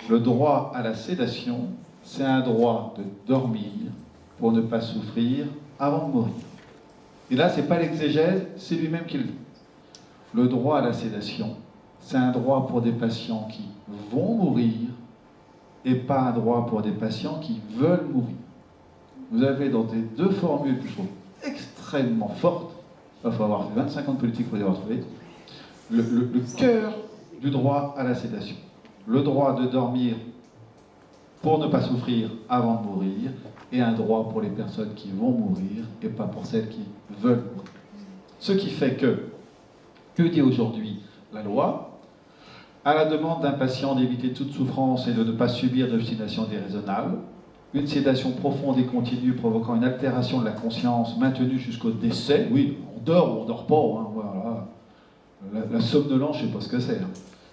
Le droit à la sédation, c'est un droit de dormir pour ne pas souffrir avant de mourir. Et là, ce n'est pas l'exégèse, c'est lui-même qui le dit. Le droit à la sédation, c'est un droit pour des patients qui vont mourir et pas un droit pour des patients qui veulent mourir. Vous avez dans ces deux formules que je trouve extrêmement fortes, il faut avoir fait 25 ans de politique pour les retrouver, le cœur du droit à la sédation. Le droit de dormir pour ne pas souffrir avant de mourir, et un droit pour les personnes qui vont mourir, et pas pour celles qui veulent mourir. Ce qui fait que dit aujourd'hui la loi? À la demande d'un patient d'éviter toute souffrance et de ne pas subir d'obstination déraisonnable, une sédation profonde et continue provoquant une altération de la conscience maintenue jusqu'au décès, oui, on dort ou on dort pas, hein, voilà. La somnolence, je ne sais pas ce que c'est, hein.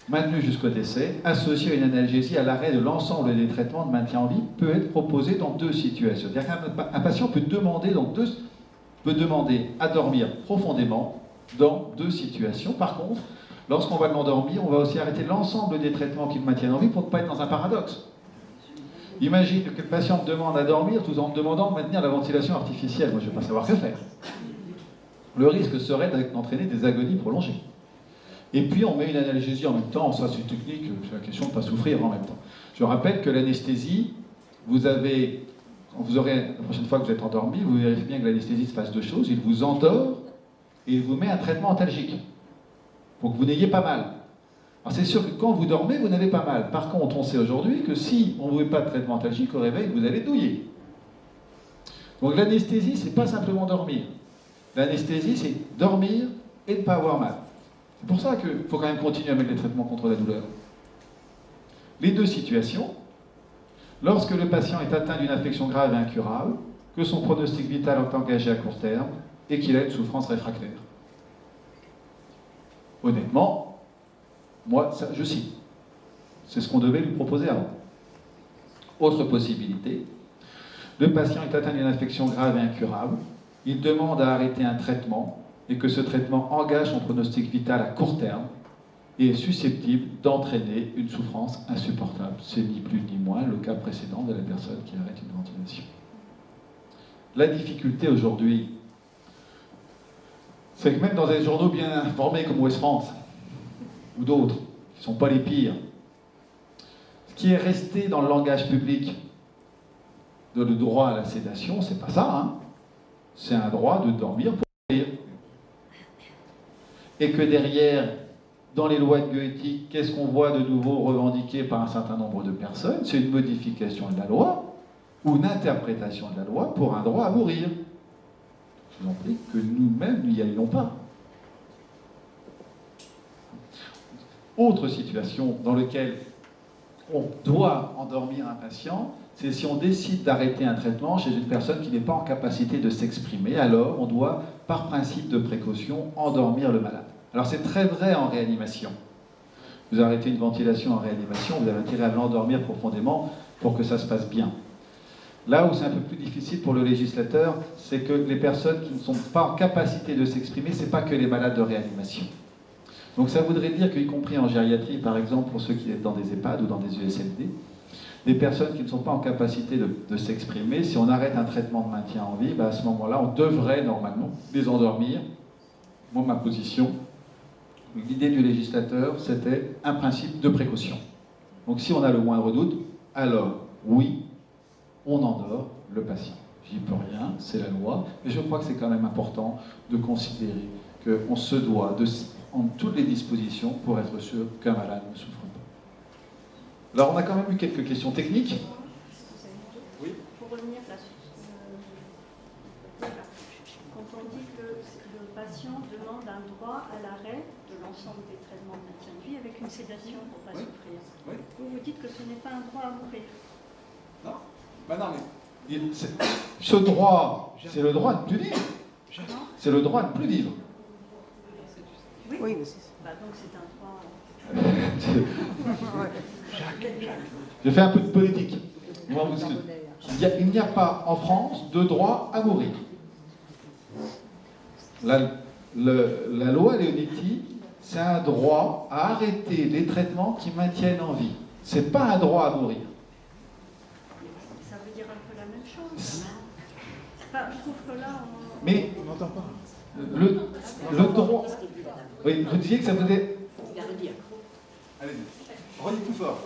Maintenue jusqu'au décès, associée à une analgésie à l'arrêt de l'ensemble des traitements de maintien en vie, peut être proposée dans deux situations. C'est-à-dire qu'un patient peut demander à dormir profondément dans deux situations. Par contre, lorsqu'on va l'endormir, on va aussi arrêter l'ensemble des traitements qui le maintiennent en vie pour ne pas être dans un paradoxe. Imagine que le patient me demande à dormir tout en me demandant de maintenir la ventilation artificielle. Moi, je ne vais pas savoir que faire. Le risque serait d'entraîner des agonies prolongées. Et puis, on met une analgésie en même temps. Ça, c'est technique, c'est la question de ne pas souffrir en même temps. Je rappelle que l'anesthésie, vous aurez, la prochaine fois que vous êtes endormi, vous vérifiez bien que l'anesthésie se fasse deux choses. Il vous endort et il vous met un traitement antalgique pour que vous n'ayez pas mal. Alors c'est sûr que quand vous dormez, vous n'avez pas mal. Par contre, on sait aujourd'hui que si on ne vous met pas de traitement antalgique, au réveil, vous allez douiller. Donc l'anesthésie, c'est pas simplement dormir. L'anesthésie, c'est dormir et ne pas avoir mal. C'est pour ça qu'il faut quand même continuer à mettre les traitements contre la douleur. Les deux situations, lorsque le patient est atteint d'une infection grave et incurable, que son pronostic vital est engagé à court terme et qu'il a une souffrance réfractaire. Honnêtement, moi, ça, je cite. C'est ce qu'on devait lui proposer avant. Autre possibilité, le patient est atteint d'une infection grave et incurable, il demande à arrêter un traitement et que ce traitement engage son pronostic vital à court terme et est susceptible d'entraîner une souffrance insupportable. C'est ni plus ni moins le cas précédent de la personne qui arrête une ventilation. La difficulté aujourd'hui, c'est que même dans des journaux bien informés comme Ouest France, ou d'autres, qui ne sont pas les pires, ce qui est resté dans le langage public de le droit à la sédation, c'est pas ça, hein. C'est un droit de dormir pour mourir. Et que derrière, dans les lois de bioéthique, qu'est-ce qu'on voit de nouveau revendiqué par un certain nombre de personnes? C'est une modification de la loi, ou une interprétation de la loi pour un droit à mourir. Je vous en prie que nous-mêmes n'y allions pas. Autre situation dans laquelle on doit endormir un patient, c'est si on décide d'arrêter un traitement chez une personne qui n'est pas en capacité de s'exprimer, alors on doit, par principe de précaution, endormir le malade. Alors c'est très vrai en réanimation. Vous arrêtez une ventilation en réanimation, vous avez intérêt à l'endormir profondément pour que ça se passe bien. Là où c'est un peu plus difficile pour le législateur, c'est que les personnes qui ne sont pas en capacité de s'exprimer, ce n'est pas que les malades de réanimation. Donc ça voudrait dire qu'y compris en gériatrie, par exemple, pour ceux qui sont dans des EHPAD ou dans des USLD, des personnes qui ne sont pas en capacité de s'exprimer, si on arrête un traitement de maintien en vie, à ce moment-là, on devrait normalement les endormir. Moi, ma position, l'idée du législateur, c'était un principe de précaution. Donc si on a le moindre doute, alors oui, on endort le patient. J'y peux rien, c'est la loi, mais je crois que c'est quand même important de considérer qu'on se doit de prendre toutes les dispositions pour être sûr qu'un malade ne souffre pas. Alors on a quand même eu quelques questions techniques. Oui. Pour revenir là-dessus, quand on dit que le patient demande un droit à l'arrêt de l'ensemble des traitements de maintien de vie avec une sédation pour ne pas souffrir, vous dites que ce n'est pas un droit à mourir. Non, ben non, mais ce droit, c'est le droit de ne plus vivre. C'est le droit de ne plus vivre. Oui, mais donc c'est un droit. Je fais un peu de politique. Il n'y a pas en France de droit à mourir. La loi Leonetti, c'est un droit à arrêter les traitements qui maintiennent en vie. c'est pas un droit à mourir. Ça veut dire un peu la même chose. Enfin, je trouve que là, on... Mais On n'entend pas. le droit... Oui, vous disiez que ça faisait... Allez-y, redis plus fort.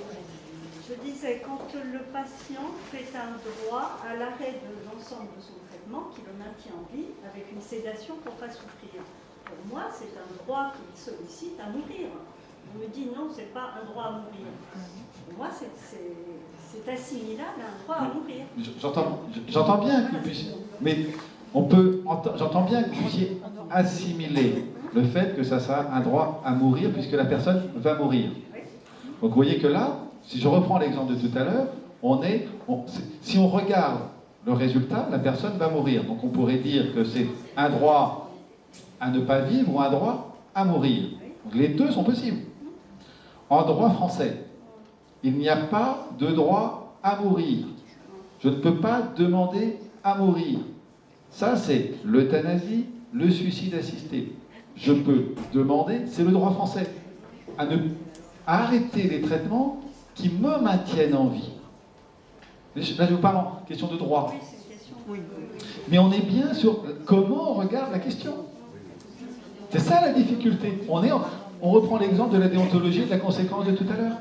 Je disais, quand le patient fait un droit à l'arrêt de l'ensemble de son traitement, qui le maintient en vie, avec une sédation pour ne pas souffrir. Pour moi, c'est un droit qui sollicite à mourir. On me dit non, c'est pas un droit à mourir. Pour moi, c'est assimilable à un droit à mourir. J'entends bien que vous puissiez... Mais j'entends bien que vous puissiez assimiler le fait que ça sera un droit à mourir, puisque la personne va mourir. Donc vous voyez que là, si je reprends l'exemple de tout à l'heure, si on regarde le résultat, la personne va mourir. Donc on pourrait dire que c'est un droit à ne pas vivre ou un droit à mourir. Donc les deux sont possibles. En droit français, il n'y a pas de droit à mourir. Je ne peux pas demander à mourir. Ça, c'est l'euthanasie, le suicide assisté. Je peux demander, c'est le droit français, à arrêter les traitements qui me maintiennent en vie. Là, je vous parle en question de droit. Oui, c'est une question. Oui. Mais on est bien sur comment on regarde la question. C'est ça la difficulté. On reprend l'exemple de la déontologie et de la conséquence de tout à l'heure.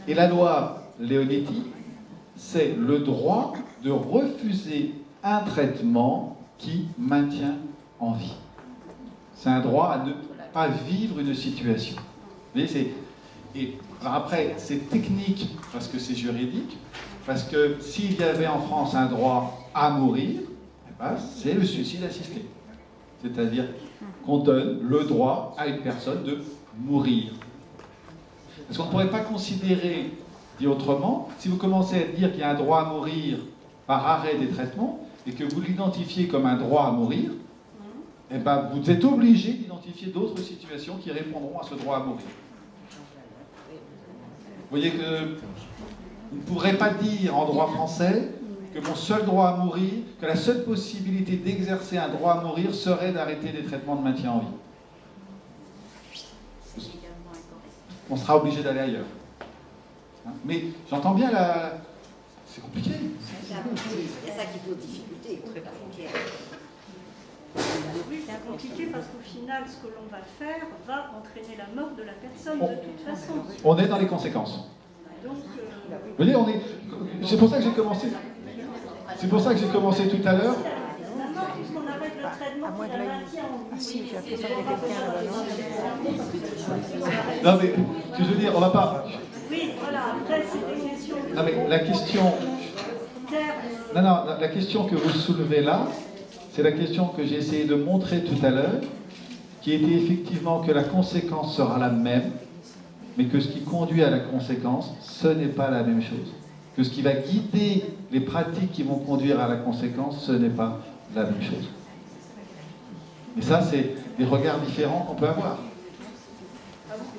Et la loi Leonetti, c'est le droit de refuser un traitement qui maintient en vie. C'est un droit à ne pas vivre une situation. Vous voyez, alors après, c'est technique parce que c'est juridique, parce que s'il y avait en France un droit à mourir, eh ben, c'est le suicide assisté. C'est-à-dire qu'on donne le droit à une personne de mourir. Parce qu'on ne pourrait pas considérer, dit autrement, si vous commencez à dire qu'il y a un droit à mourir par arrêt des traitements, et que vous l'identifiez comme un droit à mourir, eh ben, vous êtes obligé d'identifier d'autres situations qui répondront à ce droit à mourir. Vous voyez que vous ne pourrez pas dire en droit français que mon seul droit à mourir, que la seule possibilité d'exercer un droit à mourir serait d'arrêter des traitements de maintien en vie. On sera obligé d'aller ailleurs. Hein? Mais j'entends bien la... C'est compliqué. C'est ça qui pose difficulté. Oui, c'est compliqué parce qu'au final, ce que l'on va faire va entraîner la mort de la personne de toute façon. On est dans les conséquences. Donc, Vous voyez, c'est pour ça que j'ai commencé. C'est pour ça que j'ai commencé tout à l'heure. la mort, puisqu'on arrête le traitement, qui la maintient en vie. Ah si, j'ai appris ça de quelqu'un là-bas. Non mais, ce que je veux dire, on va pas... Oui, voilà, après, c'est des questions... Non mais la question... Non, la question que vous soulevez là, c'est la question que j'ai essayé de montrer tout à l'heure, qui était effectivement que la conséquence sera la même, mais que ce qui conduit à la conséquence, ce n'est pas la même chose. Que ce qui va guider les pratiques qui vont conduire à la conséquence, ce n'est pas la même chose. Et ça, c'est des regards différents qu'on peut avoir.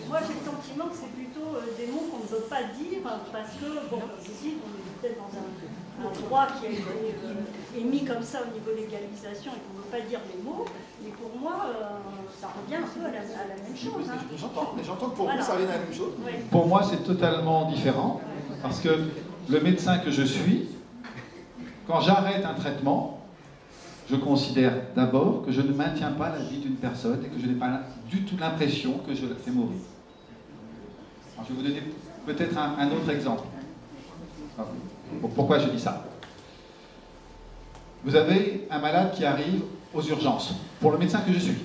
Moi, j'ai le sentiment que c'est plutôt des mots qu'on ne veut pas dire, parce que, bon, ici, on est peut-être dans un droit qui a été émis comme ça au niveau de légalisation et qu'on ne veut pas dire les mots, mais pour moi, ça revient un peu à la même chose. Hein. J'entends que pour Voilà. vous, ça revient à la même chose. Oui. Pour moi, c'est totalement différent, parce que le médecin que je suis, quand j'arrête un traitement, je considère d'abord que je ne maintiens pas la vie d'une personne et que je n'ai pas du tout l'impression que je la fais mourir. Alors, je vais vous donner peut-être un autre exemple. Pourquoi je dis ça? Vous avez un malade qui arrive aux urgences, pour le médecin que je suis.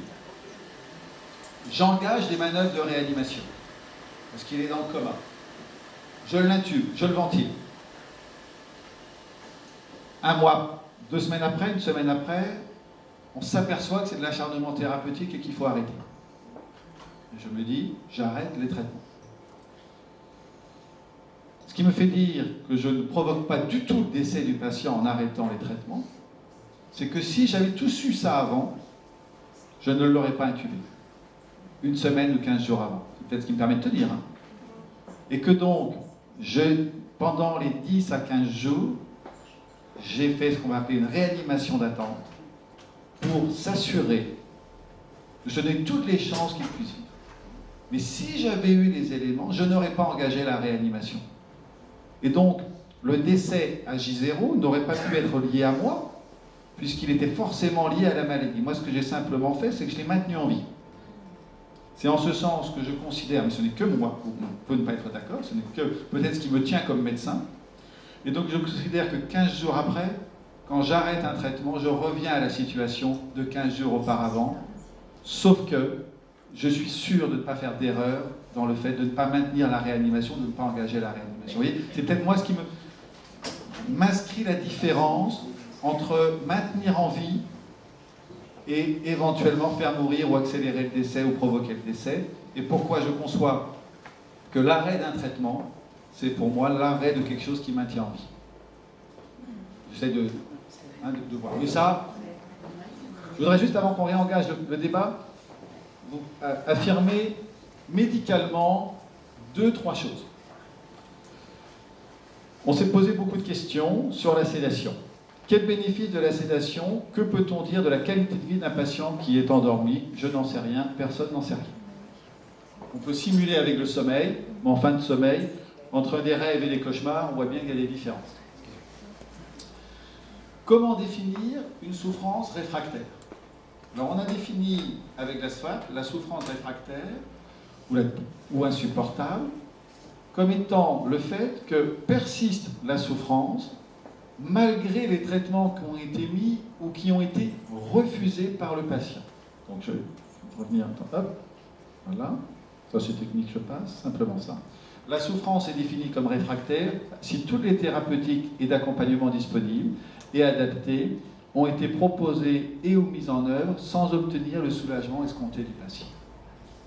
J'engage des manœuvres de réanimation, parce qu'il est dans le coma. Je l'intube, je le ventile. Un mois, 2 semaines après, une semaine après, on s'aperçoit que c'est de l'acharnement thérapeutique et qu'il faut arrêter. Et je me dis, j'arrête les traitements. Ce qui me fait dire que je ne provoque pas du tout le décès du patient en arrêtant les traitements, c'est que si j'avais tout su ça avant, je ne l'aurais pas intubé. 1 semaine ou 15 jours avant. C'est peut-être ce qui me permet de tenir. Hein. Et que donc, pendant les 10 à 15 jours, j'ai fait ce qu'on va appeler une réanimation d'attente pour s'assurer que je n'ai toutes les chances qu'il puisse vivre. Mais si j'avais eu les éléments, je n'aurais pas engagé la réanimation. Et donc, le décès à J0 n'aurait pas pu être lié à moi, puisqu'il était forcément lié à la maladie. Moi, ce que j'ai simplement fait, c'est que je l'ai maintenu en vie. C'est en ce sens que je considère, mais ce n'est que moi, on peut ne pas être d'accord, ce n'est que peut-être ce qui me tient comme médecin, et donc je considère que 15 jours après, quand j'arrête un traitement, je reviens à la situation de 15 jours auparavant, sauf que je suis sûr de ne pas faire d'erreur dans le fait de ne pas maintenir la réanimation, de ne pas engager la réanimation. Vous voyez, c'est peut-être moi ce qui m'inscrit la différence entre maintenir en vie et éventuellement faire mourir ou accélérer le décès ou provoquer le décès. Et pourquoi je conçois que l'arrêt d'un traitement, c'est pour moi l'arrêt de quelque chose qui maintient en vie. J'essaie de voir. Et ça, je voudrais juste, avant qu'on réengage le débat, vous affirmer médicalement 2-3 choses. On s'est posé beaucoup de questions sur la sédation. Quel bénéfice de la sédation? Que peut-on dire de la qualité de vie d'un patient qui est endormi? Je n'en sais rien, personne n'en sait rien. On peut simuler avec le sommeil, mais en fin de sommeil, entre des rêves et des cauchemars, on voit bien qu'il y a des différences. Comment définir une souffrance réfractaire? Alors on a défini avec la SWAT la souffrance réfractaire ou insupportable comme étant le fait que persiste la souffrance malgré les traitements qui ont été mis ou qui ont été refusés par le patient. Donc je vais revenir, hop, voilà, ça c'est technique, je passe, simplement ça. La souffrance est définie comme réfractaire si toutes les thérapeutiques et d'accompagnement disponibles et adaptées ont été proposées et ou mises en œuvre sans obtenir le soulagement escompté du patient.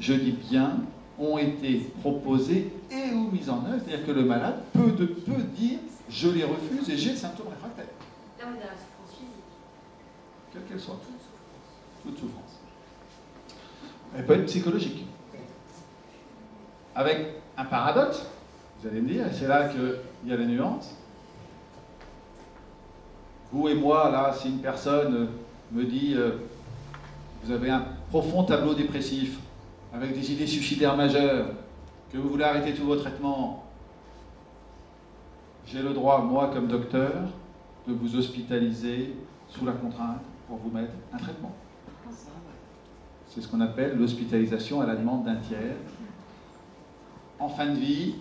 Je dis bien, ont été proposées et ou mises en œuvre, c'est-à-dire que le malade peut dire « je les refuse et j'ai le symptôme réfractaire ». Là, on est dans la souffrance physique. Quelle qu'elle soit. Toute souffrance. Elle peut être psychologique. Avec un paradoxe, vous allez me dire, et c'est là qu'il y a la nuance. Vous et moi, là, si une personne me dit vous avez un profond tableau dépressif, avec des idées suicidaires majeures, que vous voulez arrêter tous vos traitements, j'ai le droit, moi, comme docteur, de vous hospitaliser sous la contrainte pour vous mettre un traitement. C'est ce qu'on appelle l'hospitalisation à la demande d'un tiers. En fin de vie,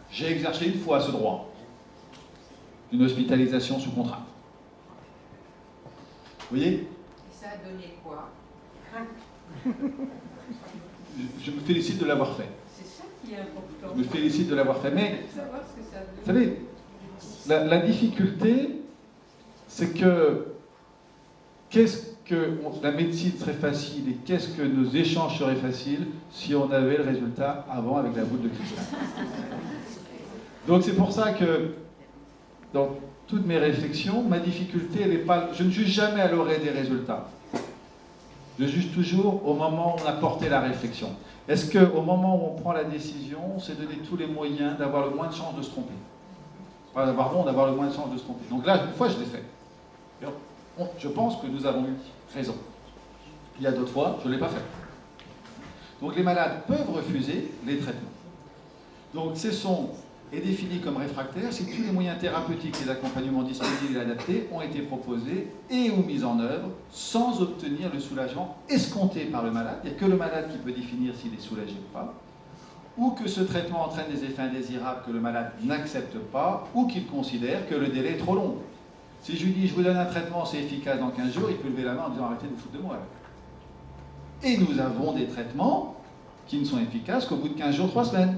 j'ai exercé une fois ce droit, une hospitalisation sous contrainte. Vous voyez? Et ça a donné quoi? Je me félicite de l'avoir fait. C'est ça qui est important. Je me félicite de l'avoir fait. Mais, Savoir ce que ça donne. vous savez, la difficulté, c'est que qu'est-ce que la médecine serait facile et qu'est-ce que nos échanges seraient faciles si on avait le résultat avant avec la boule de cristal. Donc c'est pour ça que dans toutes mes réflexions, ma difficulté, elle n'est pas... Je ne juge jamais à l'orée des résultats. Je juge toujours au moment où on a porté la réflexion. Est-ce qu'au moment où on prend la décision, on s'est donné tous les moyens d'avoir le moins de chances de se tromper? Pas d'avoir bon, d'avoir le moins de chances de se tromper. Donc là, une fois, je l'ai fait. Je pense que nous avons eu raison. Il y a d'autres fois, je ne l'ai pas fait. Donc les malades peuvent refuser les traitements. Donc est défini comme réfractaire si tous les moyens thérapeutiques et d'accompagnement disponibles et adaptés ont été proposés et ou mis en œuvre sans obtenir le soulagement escompté par le malade. Il n'y a que le malade qui peut définir s'il est soulagé ou pas, ou que ce traitement entraîne des effets indésirables que le malade n'accepte pas, ou qu'il considère que le délai est trop long. Si je lui dis, je vous donne un traitement, c'est efficace dans 15 jours, il peut lever la main en disant, arrêtez de vous foutre de moi. Et nous avons des traitements qui ne sont efficaces qu'au bout de 15 jours, 3 semaines.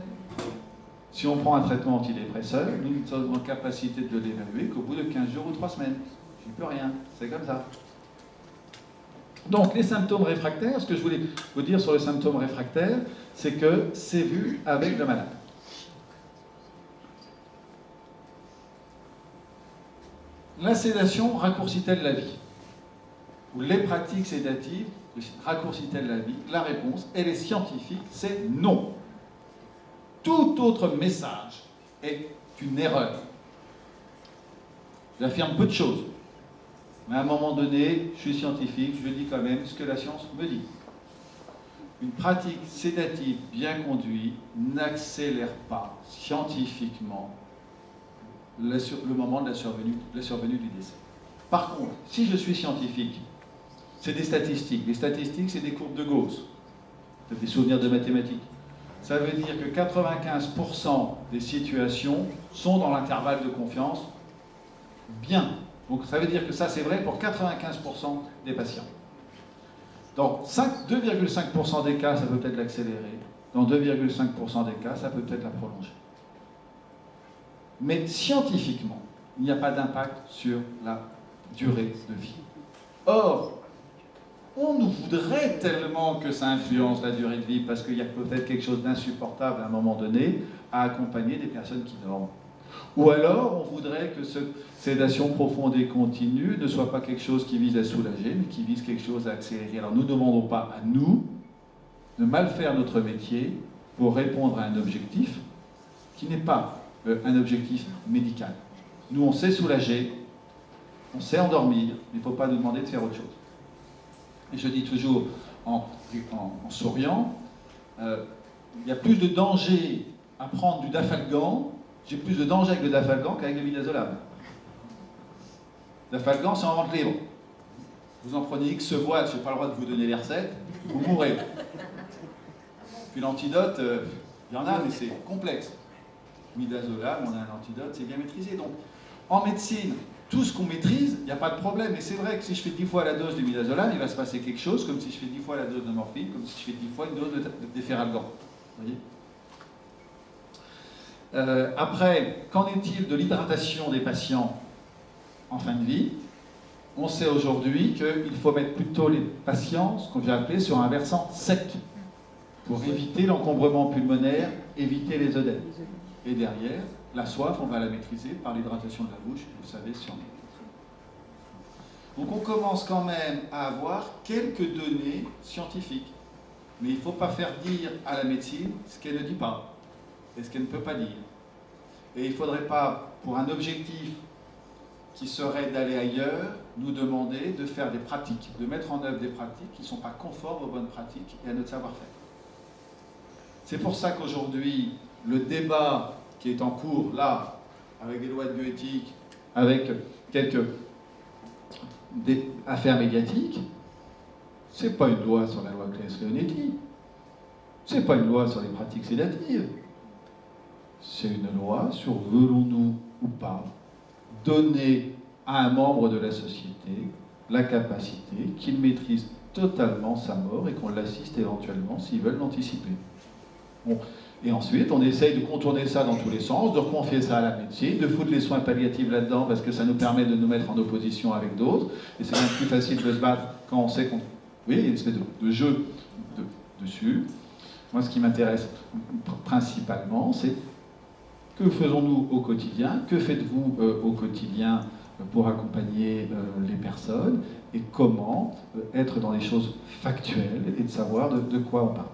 Si on prend un traitement antidépresseur, nous ne sommes en capacité de l'évaluer qu'au bout de 15 jours ou 3 semaines. Je n'y peux rien, c'est comme ça. Donc, les symptômes réfractaires, ce que je voulais vous dire sur les symptômes réfractaires, c'est que c'est vu avec le malade. La sédation raccourcit-elle la vie? Ou les pratiques sédatives raccourcit-elle la vie? La réponse, elle est scientifique, c'est non. Tout autre message est une erreur. J'affirme peu de choses, mais à un moment donné, je suis scientifique, je dis quand même ce que la science me dit. une pratique sédative bien conduite n'accélère pas scientifiquement le moment de la survenue du décès. Par contre, si je suis scientifique, c'est des statistiques. Les statistiques, c'est des courbes de Gauss. C'est des souvenirs de mathématiques. Ça veut dire que 95% des situations sont dans l'intervalle de confiance bien. Donc ça veut dire que ça, c'est vrai pour 95% des patients. Dans 2,5% des cas, ça peut peut-être l'accélérer. Dans 2,5% des cas, ça peut peut-être la prolonger. Mais scientifiquement, il n'y a pas d'impact sur la durée de vie. Or, on nous voudrait tellement que ça influence la durée de vie, parce qu'il y a peut-être quelque chose d'insupportable à un moment donné à accompagner des personnes qui dorment. Ou alors, on voudrait que cette sédation profonde et continue ne soit pas quelque chose qui vise à soulager, mais qui vise quelque chose à accélérer. Alors, nous ne demandons pas à nous de mal faire notre métier pour répondre à un objectif qui n'est pas un objectif médical. Nous, on sait soulager, on sait endormir, mais il ne faut pas nous demander de faire autre chose. Et je dis toujours, en souriant, il y a plus de danger à prendre du dafalgan, j'ai plus de danger avec le dafalgan qu'avec le midazolam. Dafalgan, c'est en vente libre. Vous en prenez X boîtes, je n'ai pas le droit de vous donner les recettes, vous mourrez. Puis l'antidote, il y en a, mais c'est complexe. Midazolam, on a un antidote, c'est bien maîtrisé. Donc, en médecine, tout ce qu'on maîtrise, il n'y a pas de problème. Et c'est vrai que si je fais 10 fois la dose de midazolam, il va se passer quelque chose, comme si je fais 10 fois la dose de morphine, comme si je fais 10 fois une dose de déferalgan. Vous voyez ? Après, qu'en est-il de l'hydratation des patients en fin de vie? On sait aujourd'hui qu'il faut mettre plutôt les patients, ce qu'on vient appeler, sur un versant sec, pour éviter l'encombrement pulmonaire, éviter les œdèmes. Et derrière, la soif, on va la maîtriser par l'hydratation de la bouche, vous savez, si on est. Donc on commence quand même à avoir quelques données scientifiques. Mais il ne faut pas faire dire à la médecine ce qu'elle ne dit pas et ce qu'elle ne peut pas dire. Et il ne faudrait pas, pour un objectif qui serait d'aller ailleurs, nous demander de faire des pratiques, de mettre en œuvre des pratiques qui ne sont pas conformes aux bonnes pratiques et à notre savoir-faire. C'est pour ça qu'aujourd'hui, le débat qui est en cours, là, avec des lois de bioéthique, avec quelques affaires médiatiques, c'est pas une loi sur la loi Claes-Leonetti, c'est pas une loi sur les pratiques sédatives, c'est une loi sur voulons-nous ou pas donner à un membre de la société la capacité qu'il maîtrise totalement sa mort et qu'on l'assiste éventuellement s'ils veulent l'anticiper. Bon. Et ensuite, on essaye de contourner ça dans tous les sens, de reconfier ça à la médecine, de foutre les soins palliatifs là-dedans parce que ça nous permet de nous mettre en opposition avec d'autres. Et c'est bien plus facile de se battre quand on sait qu'on... Oui, il y a une espèce de jeu dessus. Moi, ce qui m'intéresse principalement, c'est que faisons-nous au quotidien? Que faites-vous au quotidien pour accompagner les personnes? Et comment être dans les choses factuelles et de savoir de quoi on parle?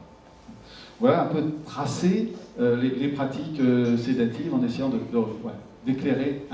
Voilà un peu tracer les pratiques sédatives en essayant d'éclairer un